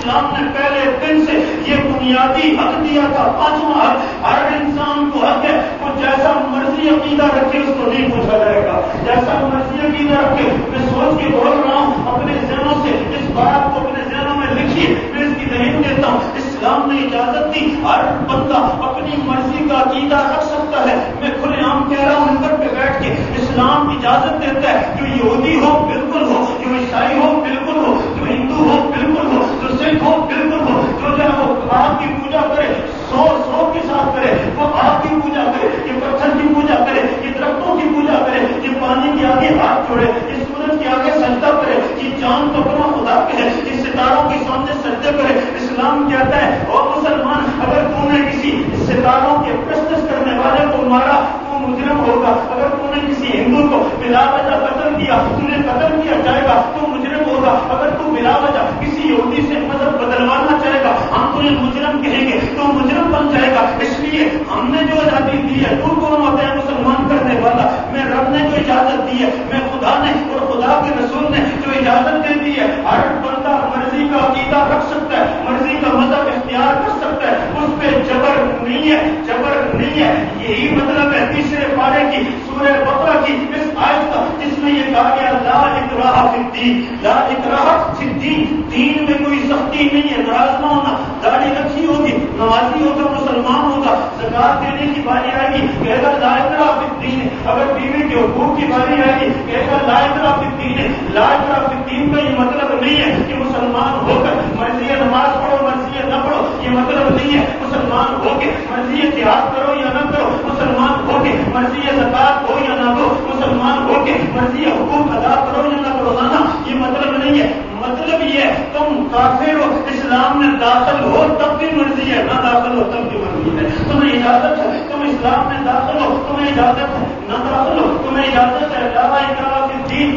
اسلام نے پہلے دن سے یہ بنیادی حق دیا تھا، پانچواں حق، ہر انسان کو حق ہے وہ جیسا مرضی عقیدہ رکھے اس کو نہیں پوچھا جائے گا، جیسا مرضی عقیدہ رکھے۔ میں سوچ کے بول رہا ہوں اپنے ذہنوں سے، اس بات کو اپنے ذہنوں میں لکھیے، میں اس کی دلیل دیتا ہوں۔ اسلام نے اجازت دی ہر بندہ اپنی مرضی کا عقیدہ رکھ سکتا ہے۔ میں کھلے عام کہہ رہا ہوں منبر پہ بیٹھ کے، اسلام اجازت دیتا ہے جو یہودی ہو بالکل ہو، جو عیسائی ہو بالکل ہو، جو ہندو ہو بالکل ہو، جو سکھ ہو بالکل ہو، جو ہے وہ آپ کی پوجا کرے، سو کے ساتھ کرے، وہ آپ کی پوجا کرے، یہ پتھر کی پوجا کرے، یہ درختوں کی پوجا کرے، یہ پانی کے آگے ہاتھ چھوڑے، یہ سورج کے آگے سجدہ کرے، یہ چاند کو اپنا خدا کہے، یہ ستاروں کے سامنے سجدے کرے۔ اسلام کہتا ہے او مسلمان، اگر تم نے کسی ستاروں کے پرستش کرنے والے کو مارا تو مجرم ہوگا، اگر تم نے کسی ہندو کو بلا وجہ قتل کیا، تمہیں قتل کیا جائے گا تو مجرم ہوگا، اگر تم بلا وجہ کسی یہودی سے مذہب بدلوانا چاہے گا ہم تمہیں مجرم کہیں گے تو مجرم بن جائے گا۔ اس لیے ہم نے جو آزادی دی ہے، تو کون ہوتا ہے مسلمان کرنے والا؟ میں رب نے جو اجازت دی ہے، میں خدا نے اور خدا کے رسول نے جو اجازت دے دی ہے، ہر بندہ مرضی کا عقیدہ رکھ سکتا ہے، مرضی کا مذہب اختیار کر سکتا ہے، اس پہ جبر نہیں ہے، جبر نہیں ہے۔ یہی مطلب ہے تیسرے پارے کی سورہ بقرہ کی اس آیت کا، جس میں یہ کہا گیا لا اکراہ فی الدین، لا اکراہ فی الدین، دین میں کوئی سختی نہیں ہے۔ ناراض نہ ہونا، داڑھی رکھی ہوگی، نمازی ہوگا، مسلمان ہوگا، زکات دینے کی باری آئے گی کہے گا لا اکراہ فی الدین، اگر بیوی کے حقوق کی باری آئے گی کہے گا لا اکراہ فی الدین۔ لا اکراہ فی الدین کا یہ مطلب نہیں ہے کہ مسلمان ہو کر مرضی نماز پڑھو مرضی نہ پڑھو، یہ مطلب نہیں ہے مسلمان ہو کے مرضی جہاد کرو یا نہ کرو، مسلمان ہو کے مرضی زکات ہو یا نہ دو، مسلمان ہو کے مرضی حقوق ادا کرو یا نہ کرو، نا یہ مطلب نہیں ہے۔ مطلب یہ ہے تم کافر ہو، اسلام میں داخل ہو تب بھی مرضی ہے، نہ داخل ہو تب بھی مرضی ہے۔ تمہیں اجازت ہے، تم اسلام میں داخل ہو تمہیں اجازت ہے، نہ داخل ہو تمہیں اجازت ہے۔ لا اکراہ فی الدین،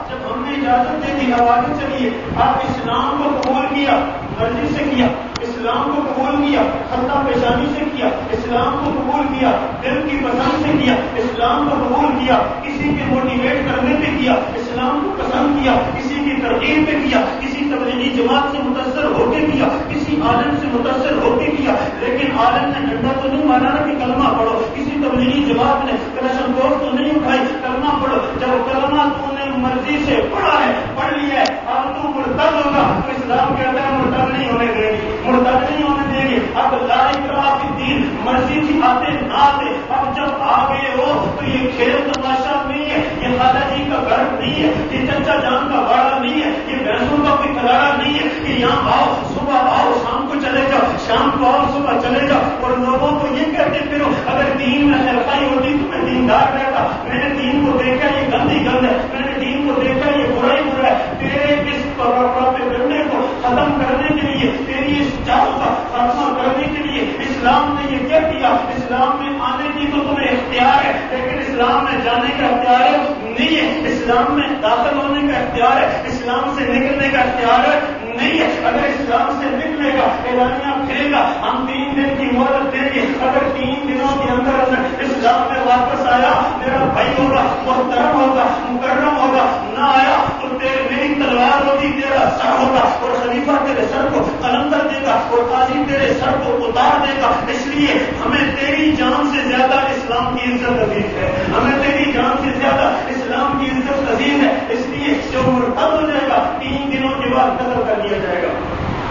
جب ہم نے اجازت دے دی اب آگے چلیے۔ آپ اسلام کو قبول کیا، مرضی سے کیا، اسلام کو قبول کیا، خطہ پیشانی سے کیا، اسلام کو قبول کیا، دل کی پسند سے کیا، اسلام کو قبول کیا، کسی کے موٹیویٹ کرنے پہ کیا، اسلام کو پسند کیا، کسی کی ترغیب پہ کیا، کسی تبلیغی جماعت سے متاثر ہو کے کیا، کسی عالم سے متاثر ہو کے کیا، لیکن عالم نے ڈنڈا تو نہیں مارا نا کہ کلمہ پڑھو، کسی تبلیغی جماعت نے کلشن کوف تو نہیں اٹھائی کلمہ پڑھو۔ جب کلمہ تو نے مرضی سے پڑھا ہے، پڑھ لیا ہے، اب تو مرتد ہوگا تو اسلام کہتا ہے مرتد نہیں ہونے دے گی، مرتد نہیں ہونے دے گی۔ اب لا اکراہ فی الدین، مرضی تھی آتے نہ آتے، اب جب آ گئے ہو تو یہ کھیل تماشا نہیں ہے، یہ خالہ جی کا گھر نہیں ہے، یہ چچا جان کا باڑا نہیں ہے، یہ بھینسوں کا کوئی کھلاڑا نہیں ہے کہ یہاں آؤ صبح آؤ شام کو چلے جاؤ، شام کو آؤ صبح چلے جاؤ اور لوگوں کو یہ کہتے پھرو۔ اگر دین میں خیرخائی ہوتی تو میں دیندار رہتا، میں نے دین کو دیکھا یہ گندی گند ہے، میں نے دین کو دیکھا یہ برا ہی برا ہے۔ تیرے اس پروپیگنڈے کو ختم کرنے کے لیے، تیری اس چال کا خاتمہ کرنے کے لیے اسلام نے یہ کیا کیا؟ اسلام میں آنے کی تو تمہیں اختیار ہے، لیکن اسلام میں جانے کا اختیار ہے نہیں ہے، اسلام میں داخل ہونے کا اختیار ہے، اسلام سے نکلنے کا اختیار ہے نہیں ہے۔ اگر اسلام سے نکلے گا، اعلانیہ پھرے گا، ہم 3 دن کی مہلت دیں گے، اگر 3 دنوں کے اندر اسلام میں واپس آیا، میرا بھائی ہوگا، محترم ہوگا، مکرم ہوگا، نہ آیا تو میری تلوار ہوگی، تیرا سر ہوگا اور خلیفہ تیرے سر کو قلندر دے گا اور قاضی تیرے سر کو اتار دے گا۔ اس لیے ہمیں تیری جان سے زیادہ اسلام کی عزت عزیز ہے، ہمیں تیری جان سے زیادہ اسلام کی عزت عزیز ہے۔ اس لیے جو مرتد ہو جائے گا 3 دنوں کے بعد قتل کر دیا جائے گا۔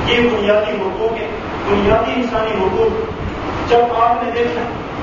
یہ بنیادی حقوق ہے، بنیادی انسانی حقوق۔ جب آپ نے دیکھا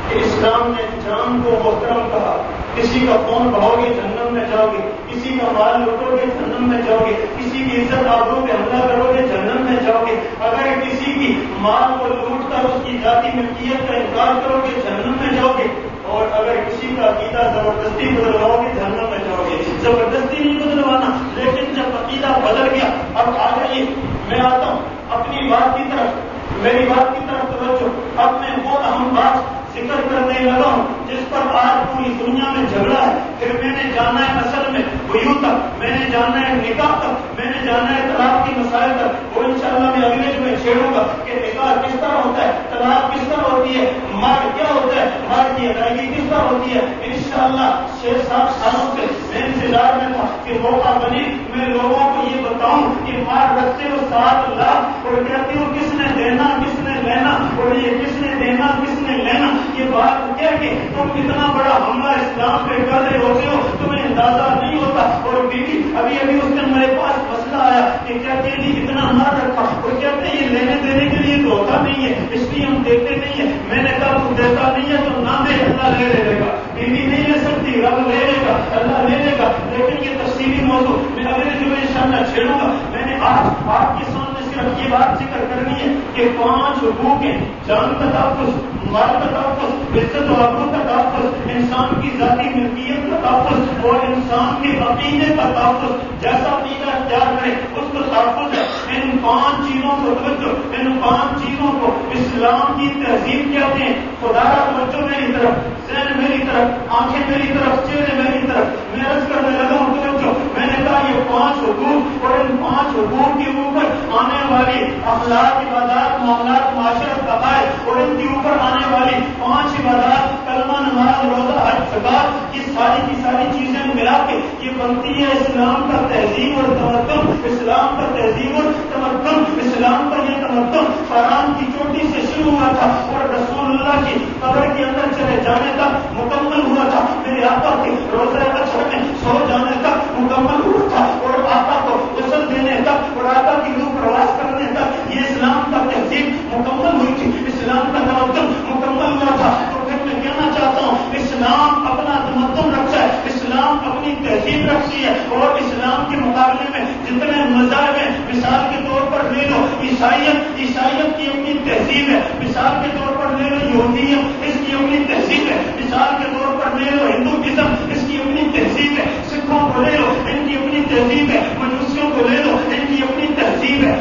کہ اسلام نے جان کو محترم کہا، کسی کا خون بہاؤ گے جہنم میں جاؤ گے، کسی کا مال لوٹو گے جہنم میں جاؤ گے، کسی کی عزت آبرو پہ حملہ کرو گے جہنم میں جاؤ گے، اگر کسی کی مال کو لوٹ کر اس کی ذاتی ملکیت کا انکار کرو گے جہنم میں جاؤ گے، اور اگر کسی کا عقیدہ زبردستی بدلواؤ گے جہنم میں جاؤ گے۔ زبردستی نہیں بدلوانا، لیکن جب عقیدہ بدل گیا اب آ جائیے، میں آتا ہوں اپنی بات کی طرف، میری بات کی طرف توجہ۔ اب میں وہ اہم بات ذکر کرنے لگا ہوں جس پر آج پوری دنیا میں جھگڑا ہے۔ پھر میں نے جانا ہے اصل میں بیوع تک، میں نے جانا ہے نکاح تک، میں نے جانا ہے طلاق کی مسائل تک۔ وہ انشاءاللہ میں اگلے جو میں چھیڑوں گا کہ نکاح کس طرح ہوتا ہے، طلاق کس طرح ہوتی ہے، مال کیا ہوتا ہے، مال کی ادائیگی کس طرح ہوتی ہے۔ انشاءاللہ 6-7 سالوں سے میں ان سے انتظار میں تھا کہ موقع بنے میں لوگوں کو یہ بتاؤں کہ مار رکھتے ہو 7 لاکھ اور کہتی ہو کس نے دینا کس نے لینا اور یہ کس نے دینا کس نے لینا، یہ بات کہہ کے تم اتنا بڑا حملہ اسلام پہ کر رہے ہوتے ہو، تمہیں اندازہ نہیں ہوتا۔ اور بیوی ابھی اس دن میرے پاس مسئلہ آیا کہ کہتے ہیں جی اتنا مار رکھا اور کہتے ہیں یہ لینے دینے کے لیے تو ہوتا نہیں ہے، اس لیے ہم دیتے نہیں ہے۔ میں نے کہا تو دیتا نہیں ہے تو نہ دے، اللہ لے گا، بیوی نہیں لے سکتی، رب لے لے گا، اللہ لے لے گا، لیکن یہ تفصیلی موضوع میں اگلے جمعے انشاءاللہ چھیڑوں گا۔ میں نے آج آپ کے سامنے صرف یہ بات ذکر کرنی ہے کہ 5 حقوق ہیں: جان کا تحفظ، مال کا تحفظ، عزت و آبرو کا تحفظ، انسان کی ذاتی ملکیت کا تحفظ اور انسان کے عقیدے کا تحفظ۔ جیسا عقیدہ اختیار کرے اس کو تحفظ ہے۔ ان 5 چیزوں کو توجہ، ان 5 چیزوں کو اسلام کی تہذیب کہتے ہیں۔ خدا را توجہ میری طرف، ذہن میری طرف، آنکھیں میری طرف، چہرے میری طرف، میں عرض کرنے لگا ہوں توجہ۔ میں نے کہا یہ 5 حقوق اور ان 5 حقوق کے اوپر آنے والی اخلاق، عبادات، معاملات، معاشرت، عقائد اور ان کے اوپر آنے والی 5 عبادات، کلمہ، نماز، روزہ، حج، زکات، یہ ساری کی ساری چیزیں ملا کے یہ بنتی ہے اسلام کا تہذیب اور تمدن۔ اسلام کا تہذیب اور تمدن، اسلام کا یہ تمدن فرعون کی چوٹی سے شروع ہوا تھا اور رسول اللہ کی قبر کے اندر چلے جانے تک مکمل ہوا تھا۔ میرے آقا کے روزہ اچھر میں سو جانے تک مکمل ہوا تھا اور آقا کو غسل دینے تک اور آقا کی روح پرواز کرنے تک یہ اسلام کا تہذیب مکمل ہوئی تھی، اسلام کا تمدن مکمل ہوا تھا۔ تو پھر میں کہنا چاہتا ہوں اسلام اپنا تمدن رکھتا ہے، اسلام اپنی تہذیب رکھتی ہے اور اسلام کے مقابلے میں جتنے مذاہب ہیں، مثال کے طور پر لے لو عیسائیت کی اپنی تہذیب ہے، مثال کے طور پر لے لو یہودیت، اس کی اپنی تہذیب ہے، مثال کے طور پر لے لو ہندوازم، اس کی اپنی تہذیب ہے، سکھوں کو لے لو ان کی اپنی تہذیب ہے، مجوسیوں کو لے لو ان کی اپنی تہذیب ہے،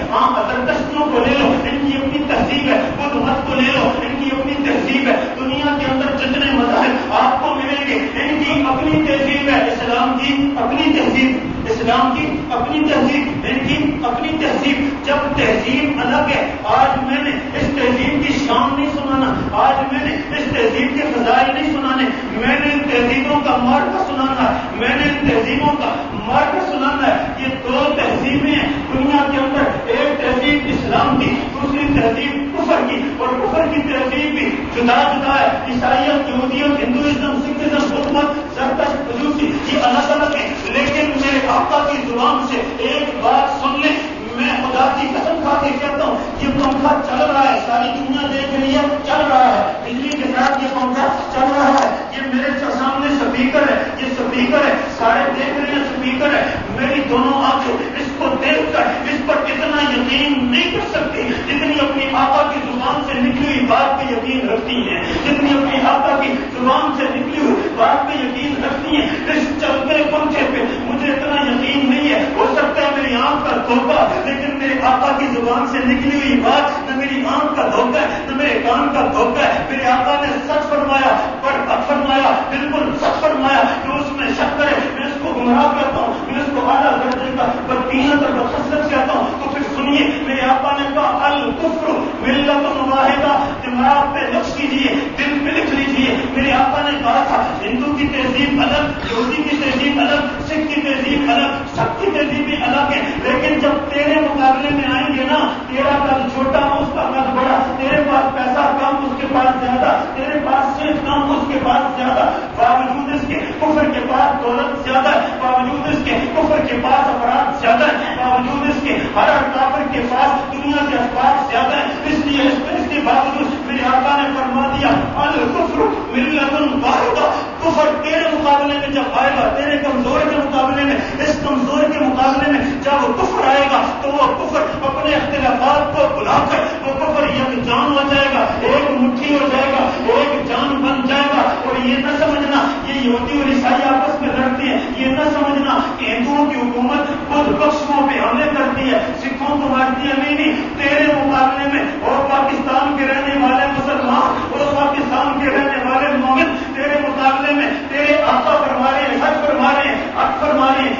زرتشتیوں کو لے لو ان کی اپنی تہذیب ہے، بدھ مت کو لے لو ان کی اپنی تہذیب ہے۔ دنیا کے اندر جتنے مذاہب آپ کو ملیں گے ان کی اپنی تہذیب ہے، اسلام کی اپنی تہذیب، اسلام کی اپنی تہذیب، ان کی اپنی تہذیب۔ جب تہذیب الگ ہے، آج میں نے اس تہذیب کی شان نہیں سنانا، آج میں نے اس تہذیب کے فضائل نہیں سنانے، میں نے ان تہذیبوں کا مارکا سنانا ہے، میں نے ان تہذیبوں کا مارکا سنانا ہے۔ یہ 2 تہذیبیں ہیں دنیا کے اندر، ایک تہذیب اسلام کی، دوسری تہذیب کفر کی، اور کفر کی تہذیب بھی جدا جدا ہے۔ عیسائیت، یہودیت، ہندوازم، سکھزم، بدھ مت، زرتشت، مجوسی، یہ الگ الگ ہیں، لیکن میرے آقا کی زبان سے ایک بات سن لیں، میں خدا کی قسم کھا کے کہتا ہوں یہ پنکھا چل رہا ہے، ساری دنیا دیکھ رہی ہے، چل رہا ہے، بجلی کے ساتھ یہ پنکھا چل رہا ہے، یہ میرے سامنے سپیکر ہے، یہ سپیکر ہے، سارے دیکھ رہے ہیں سپیکر ہے۔ میری دونوں آنکھیں اس کو دیکھ کر اس پر اتنا یقین نہیں کر سکتی جتنی اپنی آقا کی زبان سے نکلی ہوئی بات پہ یقین رکھتی ہیں، جتنی اپنی آقا کی زبان سے نکلی ہوئی بات پہ یقین رکھتی ہیں۔ اس چلتے پنکھے پہ مجھے اتنا یقین نہیں ہے، ہو سکتا ہے میری آنکھ کا دھوکہ، لیکن میرے آقا کی زبان سے نکلی ہوئی بات نہ میری آنکھ کا دھوکہ ہے نہ میرے کان کا دھوکہ ہے۔ میرے آقا نے سچ فرمایا، پر فرمایا، بالکل سچ فرمایا، جو اس میں شک کرے میں اس کو گمراہ کہتا ہوں، میں اس کو اعلیٰ درجے کا بددینت اور بدخصلت کہتا ہوں۔ تو پھر سنیے، میرے آقا نے کہا الکفر ملت واحدہ، دماغ پہ نقش کیجیے، دل پہ لکھ لیجیے۔ میرے آقا نے کہا تھا ہندو کی تہذیب الگ، یہودی کی تہذیب الگ، سکھ کی تہذیب الگ، سب کی تہذیب بھی الگ ہے، لیکن جب تیرے مقابلے میں آئیں گے نا، تیرا قد چھوٹا اس کا قد بڑا، تیرے پاس پیسہ کم اس کے پاس زیادہ، تیرے پاس صرف کم اس کے پاس زیادہ، باوجود اس کے کفر کے پاس دولت زیادہ ہے، باوجود اس کے کفر کے پاس افراد زیادہ ہے، باوجود اس کے ہر کافر کے پاس دنیا کے اسباب زیادہ ہے۔ اس لیے اس کے باوجود میرے آقا نے فرما دیا الکفر ملت واحدہ، کفر تیرے مقابلے میں جب آئے گا، تیرے کمزور کے مقابلے میں، اس کمزور کے مقابلے میں جب وہ کفر آئے گا تو وہ کفر اپنے اختلافات کو بلا کر وہ کفر یکجان ہو جائے گا، ایک مٹھی ہو جائے گا، ایک جان بن جائے گا۔ اور یہ نہ سمجھنا یہ یہودی اور عیسائی آپس میں لڑتے ہیں، یہ نہ سمجھنا کہ ہندوؤں کی حکومت خود بخشوں پہ حملے کرتی ہے، سکھوں کو مارتی ہے، نہیں، تیرے مقابلے میں اور پاکستان کے رہنے والے مسلمان اور پاکستان کے رہنے والے مومن تیرے مقابلے میں تیرے آقا فرما رہے ہیں، حج فرما رہے ہیں، حق فرما رہے ہیں،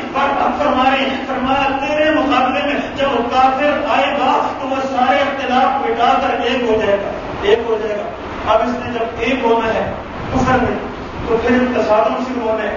فرما رہے ہیں، فرمایا تیرے مقابلے میں جب کافر آئے گا تو وہ سارے اختلاف مٹا کر ایک ہو جائے گا، ایک ہو جائے گا۔ اب اس نے جب ایک ہونا ہے کفر میں تو پھر تصادم شروع ہونے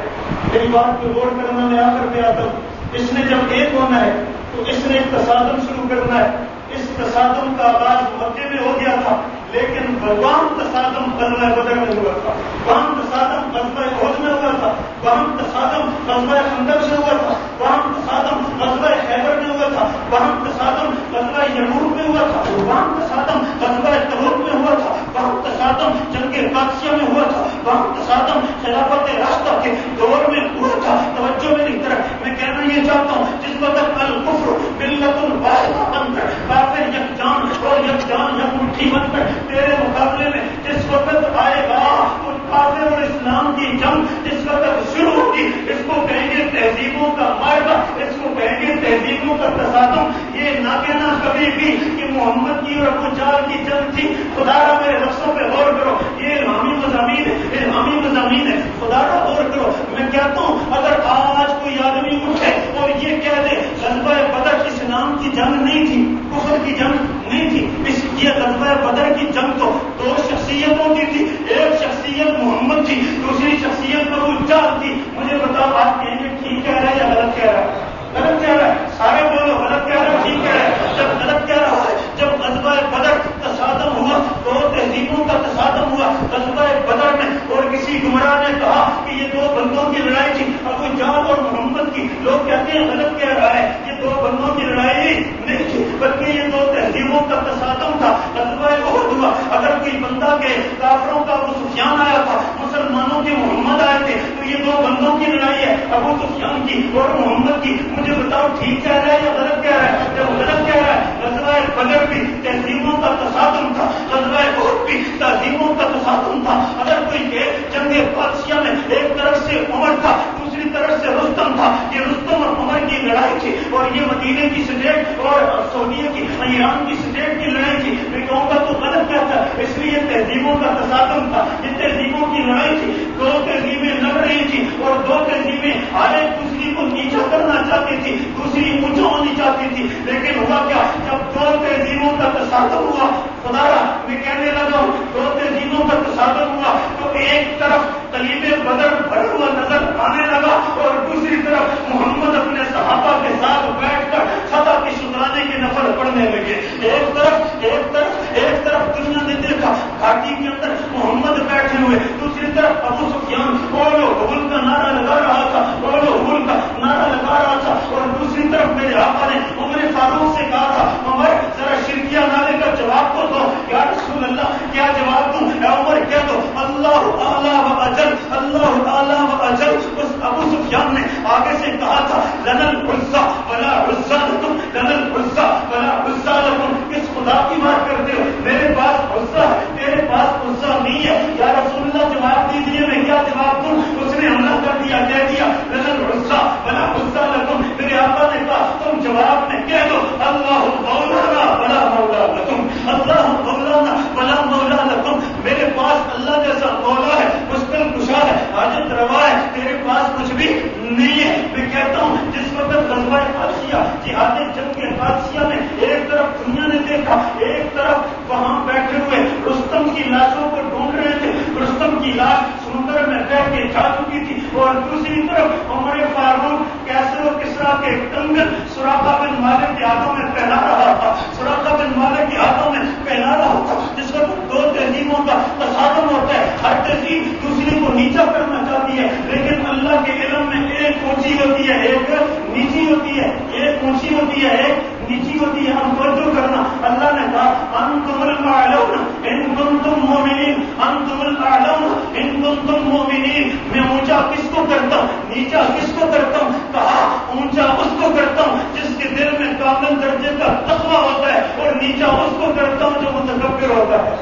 میری بات کو غور کرنا میں آخر پہ آتا ہوں. اس نے جب ایک ہونا ہے تو اس نے ایک تصادم شروع کرنا ہے. اس تصادم کا آغاز مکے میں ہو گیا تھا، لیکن وہاں تصادم غزوہ بدر میں ہوا تھا، وہاں تصادم غزوہ احد میں ہوا تھا، وہاں تصادم غزوہ خندق میں ہوا تھا، وہاں تصادم غزوہ خیبر میں ہوا تھا، وہاں تصادم غزوہ یرموک میں ہوا تھا، وہاں تصادم غزوہ تبوک میں ہوا تھا، وہاں تصادم جنگ قادسیہ میں ہوا تھا، وہاں تصادم خلافت راشدہ کے دور میں ہوا تھا. توجہ میری طرف، میں کہنا یہ چاہتا ہوں جس وقت الکفر ملت واحدہ بن کر کافر یکجان اور یکجان یک مٹھی بن کر تیرے مقابلے میں جس وقت آئے گا تو کافر اور اسلام کی جنگ جس وقت شروع ہوگی، اس کو کہیں گے تہذیبوں کا معاہدہ، اس کو کہیں گے تہذیبوں کا تصادم. یہ نہ کہنا کبھی بھی کہ محمد کی اور ابو جہل کی جنگ تھی. خدا را میرے لفظوں پہ غور کرو، یہ الہامی مضامین ہے، الہامی مضامین ہے. خدا را غور کرو. میں کہتا ہوں اگر آج کوئی آدمی اٹھے اور یہ کہہ دے غزوہ بدر اسلام کی جنگ نہیں تھی، کفر کی جنگ نہیں تھی، یہ غزوہ بدر کی جنگ تو دو شخصیتوں کی تھی، ایک شخصیت محمد تھی، دوسری شخصیت ابو جہل تھی. مجھے بتاؤ آپ کہیں گے ٹھیک کہہ رہا ہے یا غلط کہہ رہا ہے؟ غلط کہہ رہا ہے. سارے بولو غلط کہہ رہا ہے ٹھیک کہہ رہا ہے. جب غلط کہہ رہا ہے، جب غزوہ بدر تصادم ہوا، دو تہذیبوں کا تصادم ہوا غزوہ بدر میں، اور کسی گمراہ نے کہا کہ یہ دو بندوں کی لڑائی تھی ابو جہل اور محمد کی، لوگ کہتے ہیں غلط کہہ رہا ہے، یہ دو بندوں کی لڑائی نہیں تھی بلکہ یہ دو تہذیبوں کا تصادم تھا. غزوہ احد ہوا. اگر کوئی بندہ کے کافروں کا ابو سفیان آیا تھا، مسلمانوں کے محمد آئے تھے، تو یہ دو بندوں کی لڑائی ہے، ابو سفیان کی اور محمد کی. مجھے بتاؤ ٹھیک کہہ رہا ہے یا غلط کہہ رہا ہے؟ جب غلط کہہ رہا ہے، غزوہ بدر بھی تہذیبوں کا تصادم تھا، غزوہ احد بھی تہذیبوں کا تصادم تھا. اگر کوئی کہ جنگ قادسیہ میں ایک طرف سے عمر تھا، دوسری طرف سے رستم تھا، یہ رستم اور عمر کی لڑائی تھی، اور یہ مدینے کی سٹیٹ اور سعودیہ کی ایران کی سٹیٹ کی لڑائی تھی. میں کہوں گا تو غلط کہتا ہے، اس لیے تہذیبوں کا تصادم تھا، یہ تہذیبوں کی لڑائی تھی. دو تہذیبیں لڑ رہی تھی اور دو تہذیبیں ایک دوسری کو نیچا کرنا چاہتی تھی، دوسری اونچا ہونی چاہتی تھی. لیکن ہوا کیا؟ جب دو تہذیبوں کا تصادم ہوا، خدا را میں کہنے لگا ہوں دو تہذیبوں کا تصادم ہوا تو ایک طرف قلیب بدر بھرا ہوا نظر آنے لگا اور دوسری طرف محمد اپنے صحابہ کے ساتھ بیٹھ کر خطا کی شکرانے کے نفل پڑھنے لگے. ایک طرف دنیا نے دیکھا گھاٹی کے اندر محمد بیٹھے ہوئے، دوسری طرف ابو سفیان قول و قبول کا نعرہ لگا رہا تھا، قول و قبول کا نعرہ لگا رہا تھا. اور دوسری طرف میرے آقا نے عمر فاروق سے کہا تھا، عمر ذرا شرکیہ نعرے کا جواب تو دو. یا رسول اللہ کیا جواب دوں؟ یا عمر کہہ دو اللہ اعلیٰ و اجل، اللہ اعلیٰ و اجل. اس ابو سفیان نے آگے سے کہا تھا لنا العزى ولا عزى لكم، لنا العزى ولا عزى لكم. کس خدا کی بات کرتے ہو؟ میرے پاس عزہ ہے، تیرے پاس عزہ نہیں ہے. یا رسول اللہ جواب دیجیے، میں کیا جواب دوں؟ اس نے حملہ کر دیا، کہہ دیا لنا العزى ولا عزى لكم. میرے آقا نے کہا تم جواب میں کہہ دو اللہ مولانا ولا مولا لكم، اللہ مولانا ولا مولا لكم. میرے پاس اللہ جیسا مولا ہے، مشکل کشا ہے، حاجت روا ہے، تیرے پاس کچھ بھی نہیں ہے. میں کہتا ہوں جس وقت غزوہ قادسیہ جہاد جنگ قادسیہ میں ایک طرف دنیا نے دیکھا، ایک طرف وہاں بیٹھے ہوئے رستم کی لاشوں کو ڈھونڈ رہے تھے، رستم کی لاش سمندر میں بہ کے جا چکی تھی، اور دوسری طرف عمر فاروق کیسر و کسریٰ کے کنگن سراقہ بن مالک کے ہاتھوں میں پہنا رہا تھا، سراقہ بن مالک کے ہاتھوں میں پہنا رہا تھا. جس وقت دو تہذیبوں کا تصادم ہوتا ہے، ہر تہذیب دوسری کو نیچا کرنا چاہتی ہے، لیکن اللہ کے علم میں ایک اونچی ہوتی ہے، ایک نیچی ہوتی ہے، ایک اونچی ہوتی ہے، ایک نیچی ہوتی ہے. ہم توجہ کرنا، اللہ نے کہا انتم الاعلون ان کنتم مومنین، انتم الاعلون ان کنتم مومنین. میں اونچا کس کو کرتا ہوں، نیچا کس کو کرتا ہوں؟ کہا اونچا اس کو کرتا ہوں جس کے دل میں کامل درجے کا تقویٰ ہوتا ہے، اور نیچا اس کو کرتا ہوں جو متکبر ہوتا ہے.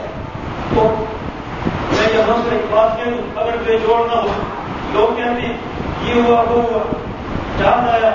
تو میں یہاں سے ایک بات کہہ دوں، اگر بے جوڑنا ہو، لوگ کہتے ہیں یہ ہوا وہ ہوا، جان آیا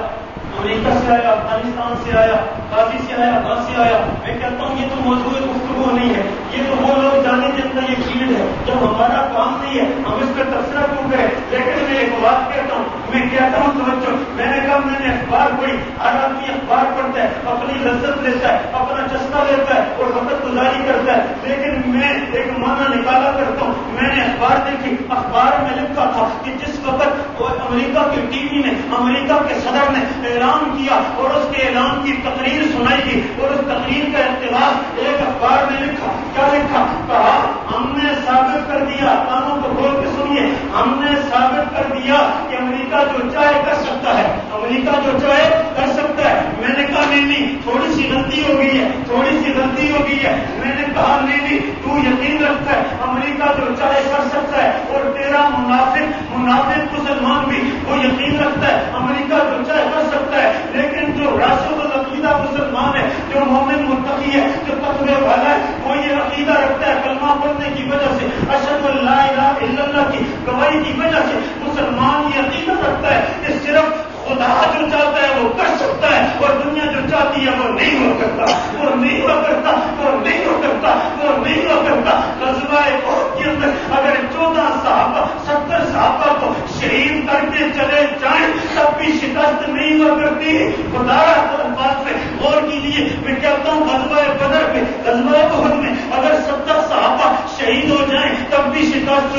امریکہ سے آیا، افغانستان سے آیا، غازی سے آیا، کہاں سے آیا. میں کہتا ہوں یہ تو موضوع گفتگو نہیں ہے، یہ تو وہ لوگ جانے جن کا یہ فیلڈ ہے. جب ہمارا کام نہیں ہے ہم اس پہ تبصرہ کیوں کریں. لیکن میں ایک بات کہتا ہوں، میں کہتا ہوں توجہ، میں نے کہا میں نے اخبار پڑھی، ہر آدمی اخبار پڑھتا ہے، اپنی لذت لیتا ہے، اپنا چسکا لیتا ہے اور وقت گزاری کرتا ہے. لیکن میں ایک معنی نکالا کرتا ہوں. میں نے اخبار دیکھی، اخبار میں لکھا تھا کہ جس وقت امریکہ کے ٹی وی نے، امریکہ کے صدر نے اعلان کیا اور اس کے اعلان کی تقریر سنائی گئی اور اس تقریر کا اقتباس ایک اخبار نے لکھا. کیا لکھا؟ کہا ہم نے ثابت کر دیا، کانوں کو کھول کے سنیے، ہم نے ثابت کر دیا کہ امریکہ جو چاہے کر سکتا ہے، امریکہ جو چاہے کر سکتا ہے. میں نے کہا نہیں تھوڑی سی غلطی ہو گئی ہے، تھوڑی سی غلطی ہو گئی ہے. میں نے کہا نہیں تو یقین رکھتا ہے امریکہ جو چاہے کر سکتا ہے، اور تیرا منافق مسلمان بھی وہ یقین رکھتا ہے امریکہ جو چاہے کر سکتا ہے. لیکن جو راسخ العقیدہ مسلمان ہے، جو مومن متقی ہے، جو تقوی والا ہے، وہ یہ عقیدہ رکھتا ہے کلمہ پڑھنے کی وجہ سے، اشہد ان لا الہ الا اللہ کی گواہی کی وجہ سے مسلمان یہ عقیدہ رکھتا ہے کہ صرف خدا جو چاہتا ہے وہ کر سکتا ہے، اور دنیا جو چاہتی ہے وہ نہیں ہو کرتا، وہ نہیں ہو کرتا، وہ نہیں ہو کرتا، وہ نہیں ہو کرتا. غزوہ احد کے اندر اگر 14 صحابہ 70 صحابہ کو شہید کر کے چلے جائیں تب بھی شکست نہیں ہوا کرتی. خدا الفاظ پہ غور کیجیے. میں کہتا ہوں غزوہ بدر پہ، غزوہ احد میں اگر 70 صحابہ شہید ہو جائیں تب بھی شکست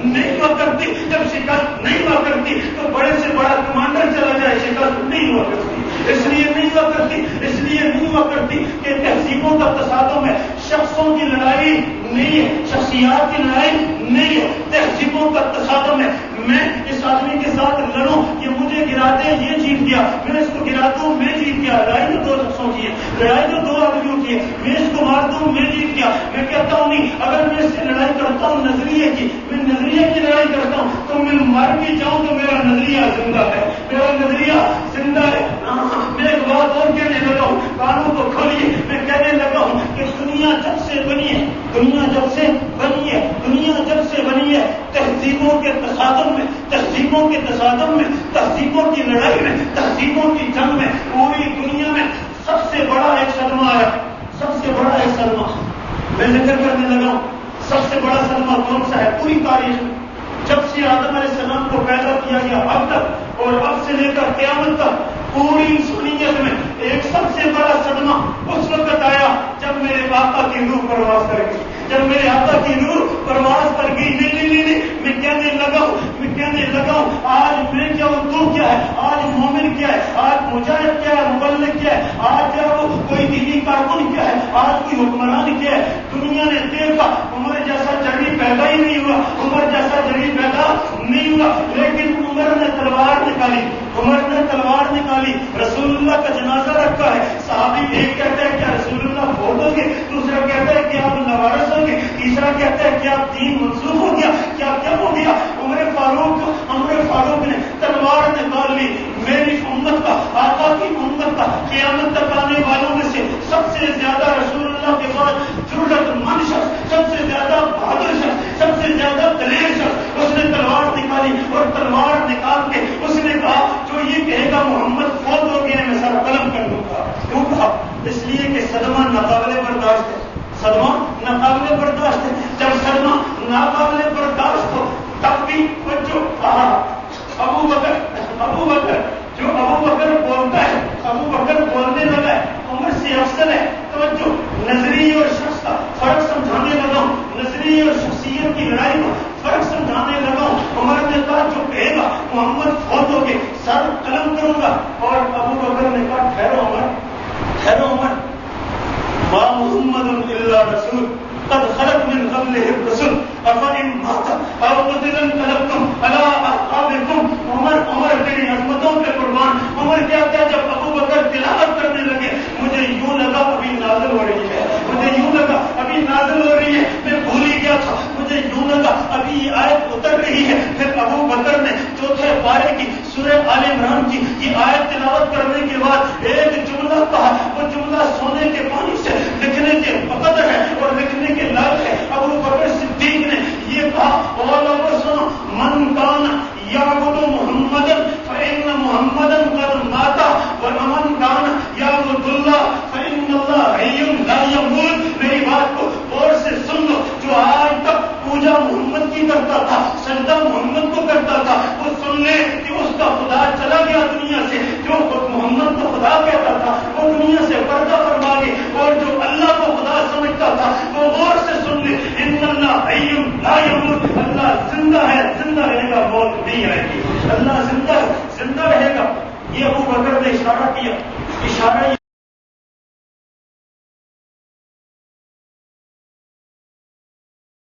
نہیں ہوا کرتی. جب شکست نہیں ہوا کرتی تو بڑے سے بڑا کمانڈر چلا جائے شکست نہیں ہوا کرتی. اس لیے نہیں ہوا کرتی، اس لیے نہیں ہوا کرتی کہ تہذیبوں کا تصادم ہے، شخصوں کی لڑائی نہیں ہے، شخصیات کی لڑائی نہیں ہے، تہذیبوں کا تصادم ہے. میں اس آدمی کے ساتھ لڑوں کہ مجھے گرا دے یہ جیت گیا، میں اس کو گرا دوں میں جیت گیا. لڑائی تو دو شخصوں کی ہے، لڑائی تو دو آدمیوں کی ہے. میں اس کو مار دوں میں جیت گیا. میں کہتا ہوں نہیں، اگر میں اس سے لڑائی کرتا ہوں نظریے کی، میں نظریے کی لڑائی کرتا ہوں تو میں مر بھی جاؤں تو میرا نظریہ زندہ ہے، میرا نظریہ زندہ ہے. میں ایک بات اور کہنے لگا ہوں، کانوں کو کھولیے. میں کہنے لگا ہوں کہ دنیا جب سے بنی ہے، دنیا جب سے بنی ہے، دنیا جب سے بنی ہے، تہذیبوں کے تصادم میں، تہذیبوں کے تصادم میں، تہذیبوں کی لڑائی میں، تہذیبوں کی جنگ میں پوری دنیا میں سب سے بڑا ایک صدمہ آیا، سب سے بڑا ایک صدمہ میں ذکر کرنے لگا ہوں. سب سے بڑا صدمہ کون سا ہے پوری تاریخ میں؟ جب سے آدم علیہ السلام کو پیدا کیا گیا اب تک، اور اب سے لے کر قیامت تک پوری انسانیت میں ایک سب سے بڑا صدمہ اس وقت آیا جب میرے آقا کی روح پرواز کر گئی، جب میرے آقا کی روح پرواز کر گئی. نہیں میں کہنے لگا ہوں آج میں کیا ہوں، تو کیا ہے، آج مومن کیا ہے، آج مجاہد کیا ہے، مبلغ کیا ہے، آج کیا وہ کوئی دینی کارکن کیا ہے، آج کوئی حکمران کیا ہے. دنیا نے دیکھا عمر جیسا جڑی پیدا ہی نہیں ہوا، عمر جیسا جڑی پیدا نہیں ہوا. لیکن عمر نے تلوار نکالی، عمر نے تلوار نکالی، رسول اللہ کا جنازہ رکھا ہے. صحابی ایک کہتا ہے کیا رسول اللہ فوت ہو گئے، دوسرا کہتا ہے کہ آپ لوارث ہو گئے، تیسرا کہتا ہے کہ آپ دین منسوخ ہو گیا، کیا ہو گیا. عمر فاروق نے تلوار نکال لی. میری امت کا، آقا کی امت کا، قیامت تک آنے والوں میں سے سب سے زیادہ رسول اللہ کے بعد ضرورت مند شخص، سب سے زیادہ بہادر شخص، سب سے زیادہ دلیر شخص، اس نے تلوار نکالی اور تلوار نکال کے اس نے کہا جو یہ کہے گا محمد فوت ہو گیا میں سر قلم کر دوں گا. کیوں کہا؟ اس لیے کہ صدمہ ناقابل برداشت ہے، صدمہ ناقابل برداشت ہے. جب صدمہ ناقابل برداشت ہو تب بھی جو کہا ابو بکر جو ابو بکر بولتا ہے، ابو بکر بولنے لگا ہے عمر سے افضل ہے. توجہ، نظری اور شخص کا فرق سمجھانے لگا ہوں، نظری اور شخصیت کی لڑائی کا فرق سمجھانے لگا ہوں. عمر نے کہا جو کہے گا محمد فوت ہو گئے سر قلم کروں گا، اور ابو بکر نے کہا ٹھہرو عمر، ما محمد الا رسول قد خلق من قبله الرسل افان مات او قتل انقلبتم على اعقابكم. عمر تیری عظمتوں پہ قربان. عمر کہتا ہے جب ابو بکر تلاوت کرنے لگے مجھے یوں لگا ابھی نازل ہو رہی ہے، مجھے یوں لگا ابھی نازل ہو رہی ہے، میں بھول ہی گیا تھا، مجھے یوں لگا ابھی یہ آیت اتر رہی ہے. پھر ابو بکر نے چوتھے پارے کی سورہ آل عمران کی یہ آیت تلاوت کرنے کے بعد ایک جملہ کہا، وہ جملہ سونے کے پانی سے لکھنے کے قدر ہے اور لکھنے کے لائق ہے. ابو بکر صدیق نے یہ کہا سنو من کان یعبد محمدا فإن محمدا قد مات ومن کان یعبد اللہ فإن اللہ حی لا یموت. میری بات کو غور سے سن لو. جو آج تک پوجا محمد کی کرتا تھا، سجدہ محمد کو کرتا تھا، وہ سن لے کہ اس کا خدا چلا گیا دنیا سے. جو محمد کو خدا کہتا تھا وہ دنیا سے پردہ فرما گئے، اور اشارہ کیا. اشارہ